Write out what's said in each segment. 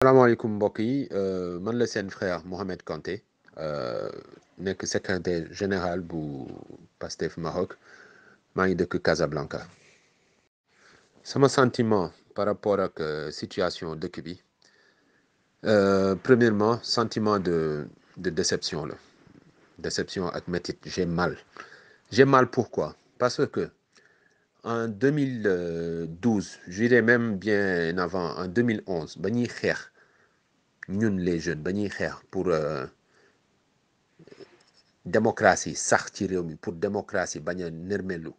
salaamaaleykum mbokk yi man la seen frère Mohamed Kanté nekk secrétaire général bu Pastef Maroc maa ngi dëkk Casablanca. sama sentiment par rapport ak situation dëkk bi premièrement sentiment de déception la déception ak métit. J'ai mal pourquoi? Parce que en 2012 je dirais même bien avant en 2011 ba ñuy xeex ñun les jeunes ba ñuy xeex pour démocratie sax ci réew mi, pour démocratie bañ a nërmelu,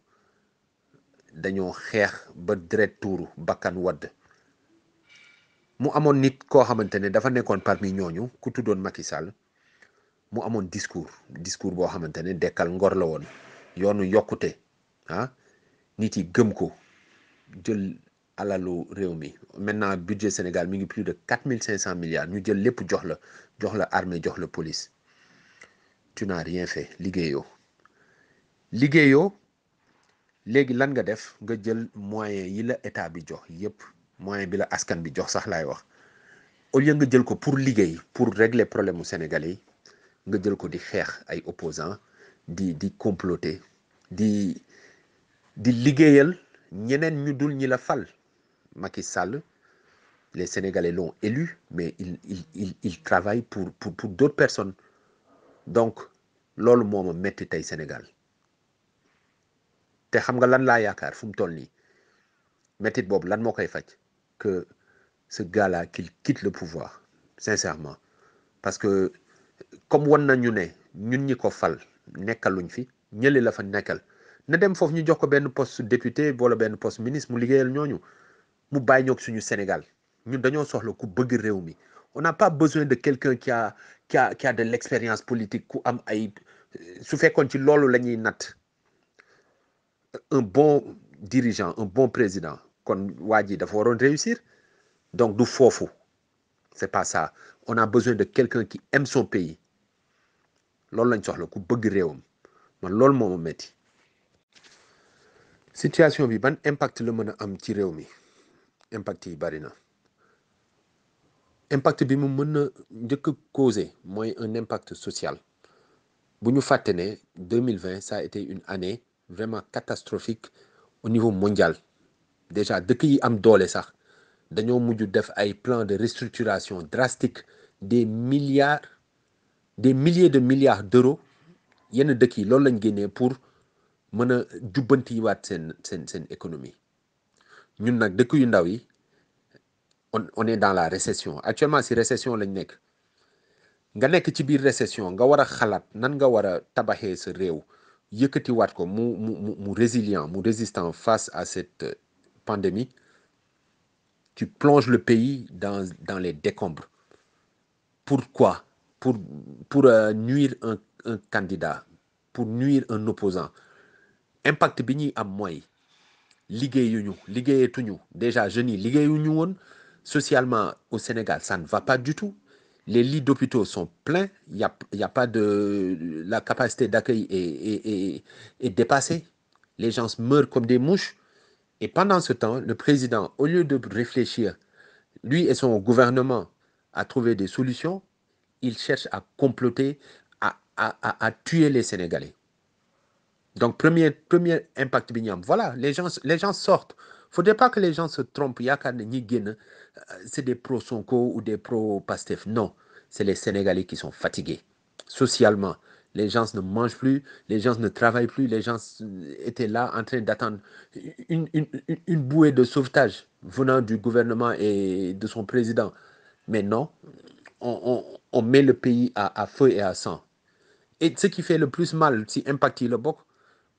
dañoo xeex ba deret tuuru bakkan wadd. mu amoon nit koo xamante ne dafa nekkoon parmi ñooñu ku tuddoon Macky Sall mu amoon discours boo xamante ne dekkal ngor la woon, yoonu yokkute nit yi gëm ko, jël alalu réew mi. Maintenant budget Sénégal mi ngi plus de 4500 milliards, ñu jël lépp jox la armée, jox la police. Tu n'as rien fait, liggéeyoo léegi lan nga def? Nga jël moyen yi la état bi jox yépp, moyen bi la askan bi jox sax laay wax, au lieu nga jël ko pour liggéey, pour régler problème mu Sénégalais yi, nga jël ko di xeex ay opposants, di comploter, di liggéeyal ñeneen ñu dul ñi la fal. Macky Sall, les Sénégalais l'ont élu, mais il travaille pour d'autres personnes. Donc loolu moo ma metti tey Sénégal. te xam nga lan laa yaakaar fu mu toll nii métit boobu lan moo koy faj? Que ce gars-là qu'il quitte le pouvoir, sincèrement. Parce que comme wan nañu ne ñun ñi ko fal nekkaluñ fi, ñële la fa nekkal, na dem foofu ñu jox ko benn poste député wala benn poste ministre mu liggéeyal ñooñu, mu bàyyi ñoog suñu Sénégal. ñun dañoo soxla ku bëgg réew mi. On n'a pas besoin de quelqu'un qui a de l'expérience politique, ku am ay su fekkoon ci loolu la ñuy natt un bon dirigeant, un bon président, kon waa ji dafa waroon réussir. Donc du foofu, c'est pas ça. On a besoin de quelqu'un qui aime son pays. loolu lañ soxla, ku bëgg réewam. Man loolu moo ma metti. situation bi ban impact la mën a am ci réew mi? Impact yi bari na. Impact bi mu mën na njëkk a causé mooy un impact social. bu ñu fàtte ne 2020 ça a été une année vraiment catastrophique au niveau mondial. Déjà dëkk yi am doole sax dañoo mujj def ay plan de restructuration drastique, des milliers de milliards d'euros. yenn dëkk yi loolu lañ génnee pour mën a jubbantiwaat seen économie. ñun nag dëkk yu ndaw yi on est dans la récession actuellement. Si récession lañ nekk, nga nekk ci biir récession, nga war a xalaat nan nga war a tabaxee sa réew, yëkkatiwaat ko mu résilient, mu résistant face à cette pandémie. Tu plonges le pays dans les décombres. Pourquoi? Pour nuire un candidat, pour nuire un opposant. Impact bi ñuy am mooy liggéeyatuñu. Déjà jeunes yi liggéeyuñu woon. Socialement au Sénégal ça ne va pas du tout. Les lits d'hôpitaux sont pleins. Il y a pas de... La capacité d'accueil est dépassée. Les gens meurent comme des mouches. Et pendant ce temps, le président, au lieu de réfléchir, lui et son gouvernement, à trouver des solutions, il cherche à comploter, à tuer les Sénégalais. Donc, premier impact bi ñu am, voilà, les gens sortent. Faudrait pas que les gens se trompent. Yaakaar ne ñi génn c'est des pro Sonko ou des pro Pastef. Non, c'est les Sénégalais qui sont fatigués. Socialement, les gens ne mangent plus, les gens ne travaillent plus, les gens étaient là en train d'attendre une bouée de sauvetage venant du gouvernement et de son président. Mais non, on met le pays à feu et à sang. Et ce qui fait le plus mal, si impact yi la bokk,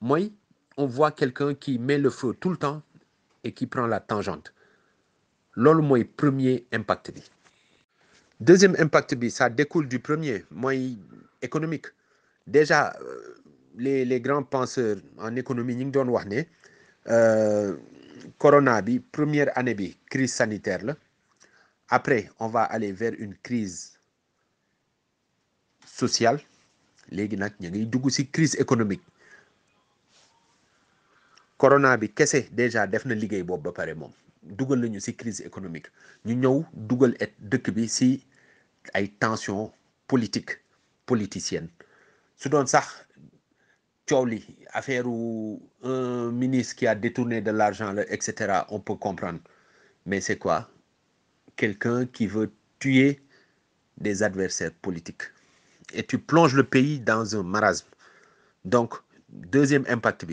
mooy on voit quelqu'un qui met le feu tout le temps et qui prend la tangente. Loolu mooy premier impact bi. Deuxième impact bi, ça découle du premier, mooy économique. Déjà les grands penseurs en économie ñi ngi doon wax ne corona bi première année bi crise sanitaire la. Après on va aller vers une crise sociale. Léegi nag ñu ngi dugg ci crise économique. Corona bi kese déjà def na liggéey boobu ba pare moom. dugal nañu ci crise économique ñu ñëw dugal dëkk bi ci ay tensions politiciennes su doon sax coow li affaire un ministre qui a détourné de l'argent etc. On peut comprendre mais c'est quoi quelqu'un qui veut tuer des adversaires politiques et tu plonges le pays dans un marasme donc deuxième impact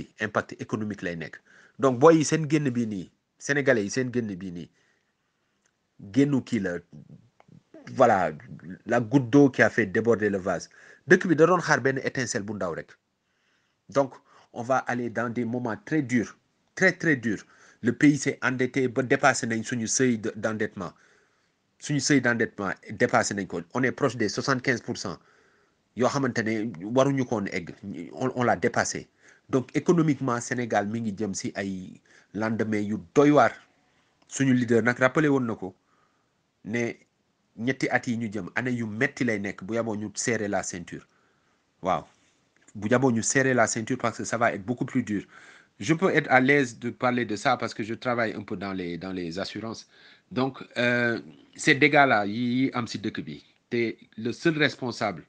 économique lay nekk donc booy yi seen génn bii nii sénégalais yi seen génn bii nii génnu kii la voilà la goutte d'eau qui a fait déborder le vase dëkk bi da doon xaar benn étincelle bu ndaw rek donc on va aller dans des moments très durs très durs le pays s'est endetté ba dépassé nañ suñu seuil d'endettement dépassé nañ ko on est proche des 75% yoo xamante ne waruñu koon egg on l'a dépassé donc économiquement Sénégal mi ngi jëm ci ay lendemain yu doy waar suñu leader nag rappelé woon na ko ne ñetti at yi ñu jëm année yu metti lay nekk bu yaboo ñu serrer la ceinture waaw bu yaboo ñu serrer la ceinture parce que ça va être beaucoup plus dur je peux être à l'aise de parler de ça parce que je travaille un peu dans les assurances donc ces dégâts là yi am ci dëkk bi te le seul responsable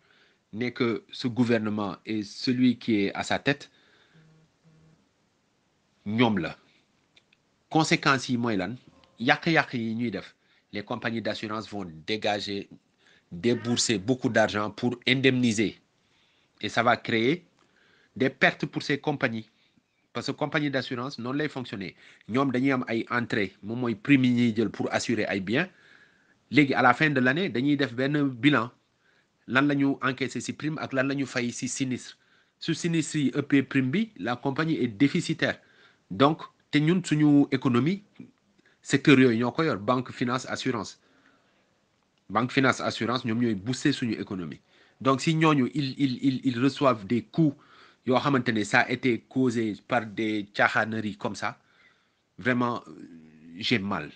n'est que ce gouvernement et celui qui est à sa tête ñoom la conséquences yi mooy lan yàq-yàq yi ñuy def les compagnies d'assurance vont débourser beaucoup d'argent pour indemniser et ça va créer des pertes pour ces compagnies parce que compagnie d'assurance noonu lay fonctionner ñoom dañuy am ay entrées moom mooy prime yi ñuy jël pour assurer ay biens léegi à la fin de l'année dañuy def benn bilan lan la ñu encaissé ci prime ak lan la ñu fay ci sinistre su sinistre yi ëppee prime bi la compagnie est déficitaire donc te ñun suñu économie secteur yooyu ñoo ko yor banque finance assurance ñoom ñooy booster suñu économie donc si ñooñu ils reçoivent des coûts yoo xamante ne ça a été causé par des caaxaaneries comme ça vraiment j'ai mal